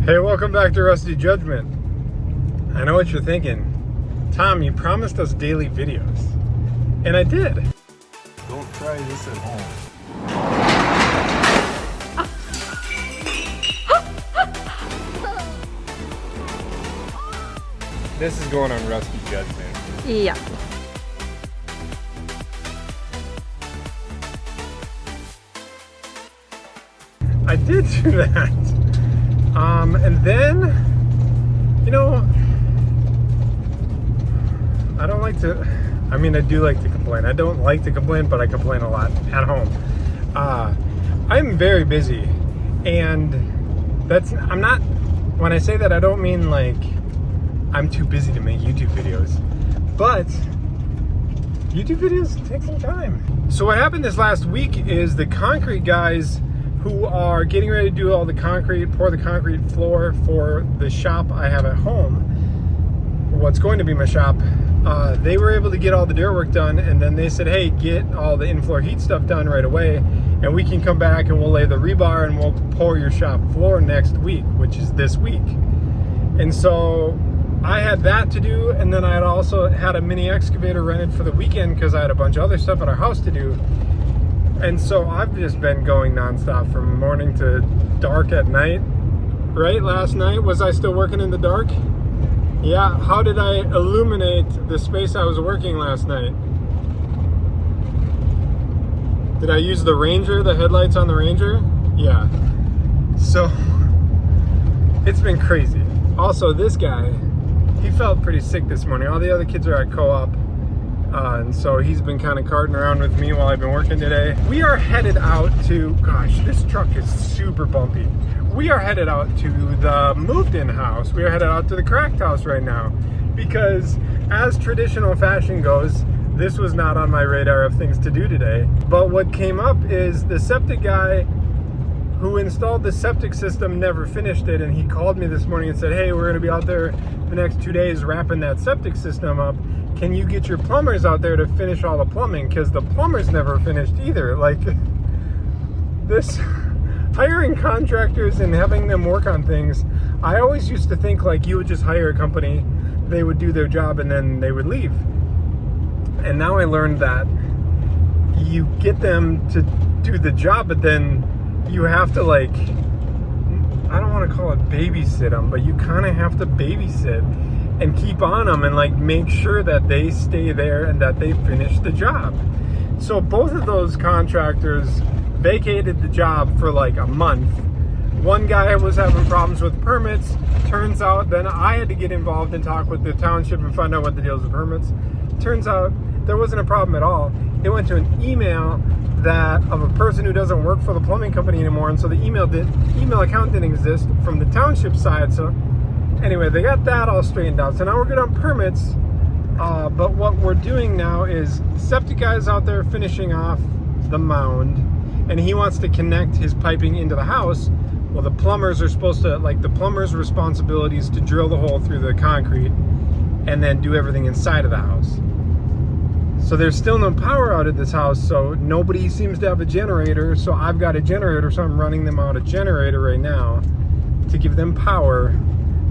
Hey, welcome back to Rusty Judgment. I know what you're thinking. Tom, you promised us daily videos. And I did. Don't try this at home. This is going on Rusty Judgment. Yeah. I did do that. And then, you know, I don't like to, I mean, I do like to complain. I don't like to complain, but I complain a lot at home. I'm very busy, and I'm not, when I say that, I don't mean like I'm too busy to make YouTube videos, but YouTube videos take some time. So what happened this last week is the concrete guys who are getting ready to do all the concrete, pour the concrete floor for the shop I have at home, what's going to be my shop, they were able to get all the dirt work done, and then they said, hey, get all the in-floor heat stuff done right away, and we can come back and we'll lay the rebar and we'll pour your shop floor next week, which is this week. And so I had that to do, and then I had also had a mini excavator rented for the weekend because I had a bunch of other stuff at our house to do. And so I've just been going nonstop from morning to dark at night. Right? Last night, was I still working in the dark? Yeah. How did I illuminate the space I was working last night? Did I use the Ranger, the headlights on the Ranger? Yeah. So it's been crazy. Also, this guy, he felt pretty sick this morning. All the other kids are at co-op. And so he's been kind of carting around with me while I've been working today. We are headed out to, gosh, this truck is super bumpy. We are headed out to the moved-in house. We are headed out to the cracked house right now because, as traditional fashion goes, this was not on my radar of things to do today. But what came up is the septic guy who installed the septic system never finished it, and he called me this morning and said, hey, we're gonna be out there the next 2 days wrapping that septic system up. Can you get your plumbers out there to finish all the plumbing? Because the plumbers never finished either. Like, this hiring contractors and having them work on things, I always used to think like you would just hire a company, they would do their job, and then they would leave. And now I learned that you get them to do the job, but then you have to, like, I don't want to call it babysit them, but you kind of have to babysit and keep on them and like make sure that they stay there and that they finish the job. So both of those contractors vacated the job for like a month. One guy was having problems with permits. Turns out then I had to get involved and talk with the township and find out what the deal is with permits. Turns out there wasn't a problem at all. It went to an email that of a person who doesn't work for the plumbing company anymore, and so the email account didn't exist from the township side. So anyway, they got that all straightened out. So now we're good on permits. But what we're doing now is septic guy's out there finishing off the mound, and he wants to connect his piping into the house. Well, the plumbers are supposed to, like, the plumber's responsibility is to drill the hole through the concrete and then do everything inside of the house. So there's still no power out at this house, so nobody seems to have a generator. So I've got a generator, so I'm running them out a generator right now to give them power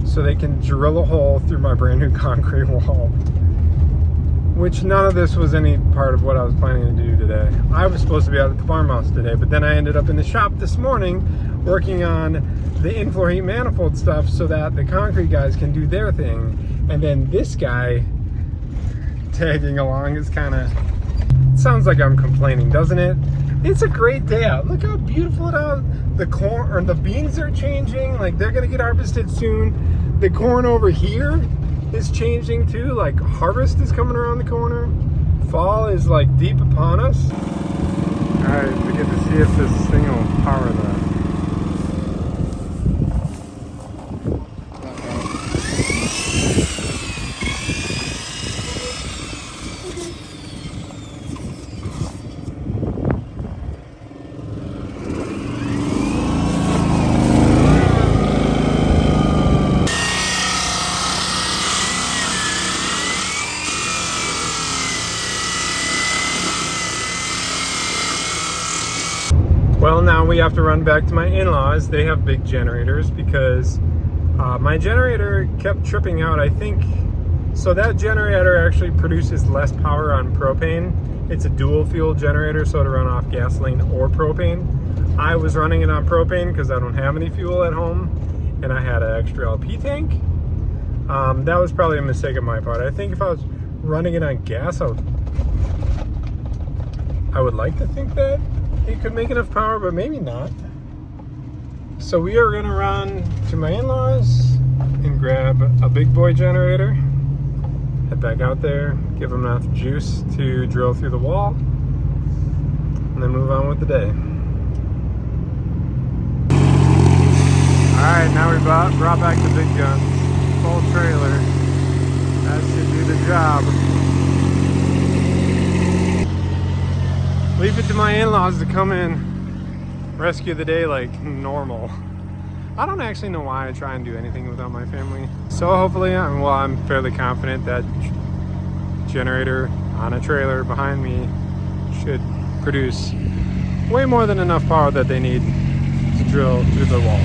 so they can drill a hole through my brand new concrete wall. Which none of this was any part of what I was planning to do today. I was supposed to be out at the farmhouse today, but then I ended up in the shop this morning working on the in-floor heat manifold stuff so that the concrete guys can do their thing. And then this guy tagging along is kind of, sounds like I'm complaining, doesn't it? It's a great day out. Look how beautiful it is. The corn, or the beans are changing, like they're gonna get harvested soon. The corn over here is changing too, like harvest is coming around the corner. Fall is like deep upon us. All right, we get to see if this thing will power that. Well, now we have to run back to my in-laws. They have big generators because My generator kept tripping out, I think. So that generator actually produces less power on propane. It's a dual fuel generator, so to run off gasoline or propane. I was running it on propane because I don't have any fuel at home, and I had an extra LP tank. That was probably a mistake on my part. I think if I was running it on gas, I would like to think that it could make enough power, but maybe not. So we are gonna run to my in-laws and grab a big boy generator, head back out there, give them enough juice to drill through the wall, and then move on with the day. Alright, now we brought back the big guns. Full trailer. That should do the job. Leave it to my in-laws to come in, rescue the day like normal. I don't actually know why I try and do anything without my family. So hopefully, I'm fairly confident that generator on a trailer behind me should produce way more than enough power that they need to drill through the wall.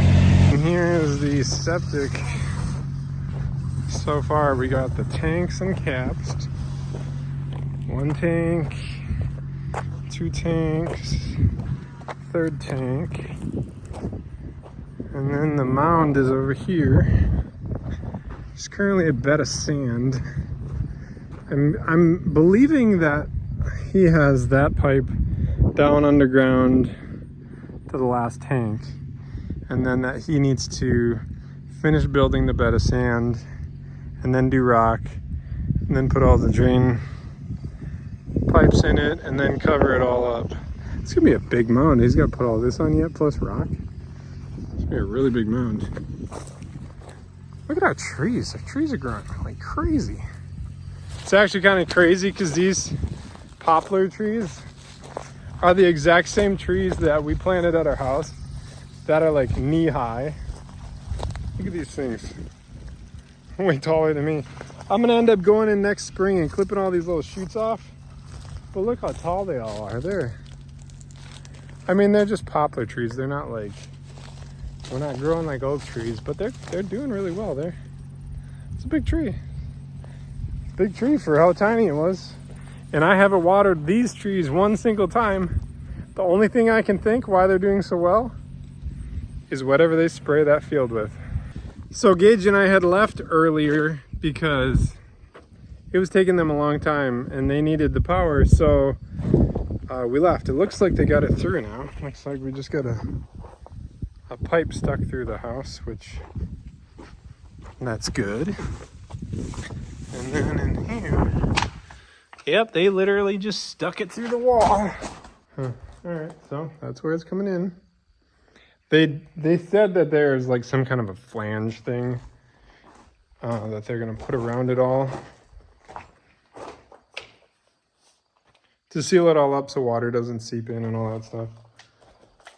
And here is the septic. So far we got the tanks and caps. 1 tank, 2 tanks, 3rd tank, and then the mound is over here. It's currently a bed of sand. I'm believing that he has that pipe down underground to the last tank, and then that he needs to finish building the bed of sand and then do rock and then put all the drain pipes in it and then cover it all up. It's gonna be a big mound. He's got to put all this on yet, plus rock. It's gonna be a really big mound. Look at our trees. Our trees are growing like crazy. It's actually kind of crazy because these poplar trees are the exact same trees that we planted at our house that are like knee high. Look at these things. Way taller than me. I'm gonna end up going in next spring and clipping all these little shoots off. But look how tall they all are. I mean, they're just poplar trees. They're not like, we're not growing like oak trees, but they're doing really well there. It's a big tree. Big tree for how tiny it was. And I haven't watered these trees one single time. The only thing I can think why they're doing so well is whatever they spray that field with. So Gage and I had left earlier because it was taking them a long time and they needed the power, so we left. It looks like they got it through now. Looks like we just got a pipe stuck through the house, which that's good. And then in here, yep, they literally just stuck it through the wall. Huh. All right, so that's where it's coming in. They said that there's like some kind of a flange thing that they're gonna put around it all to seal it all up so water doesn't seep in and all that stuff.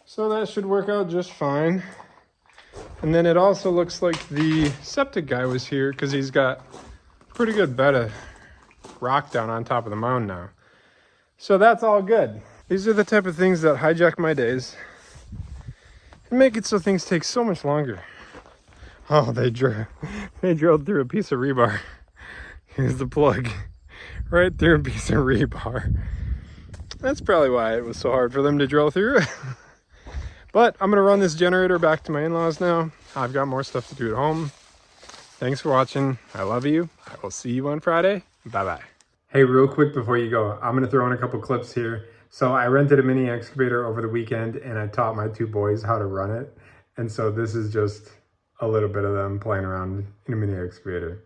So that should work out just fine. And then it also looks like the septic guy was here because he's got a pretty good bed of rock down on top of the mound now. So that's all good. These are the type of things that hijack my days and make it so things take so much longer. Oh, they drilled through a piece of rebar. Here's the plug. Right through a piece of rebar. That's probably why it was so hard for them to drill through. But I'm gonna run this generator back to my in-laws now. I've got more stuff to do at home. Thanks for watching. I love you. I will see you on Friday. Bye-bye. Hey, real quick before you go, I'm gonna throw in a couple clips here. So I rented a mini excavator over the weekend and I taught my 2 boys how to run it. And so this is just a little bit of them playing around in a mini excavator.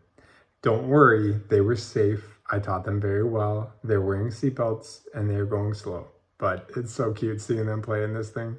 Don't worry, they were safe. I taught them very well. They're wearing seatbelts and they're going slow. But it's so cute seeing them play in this thing.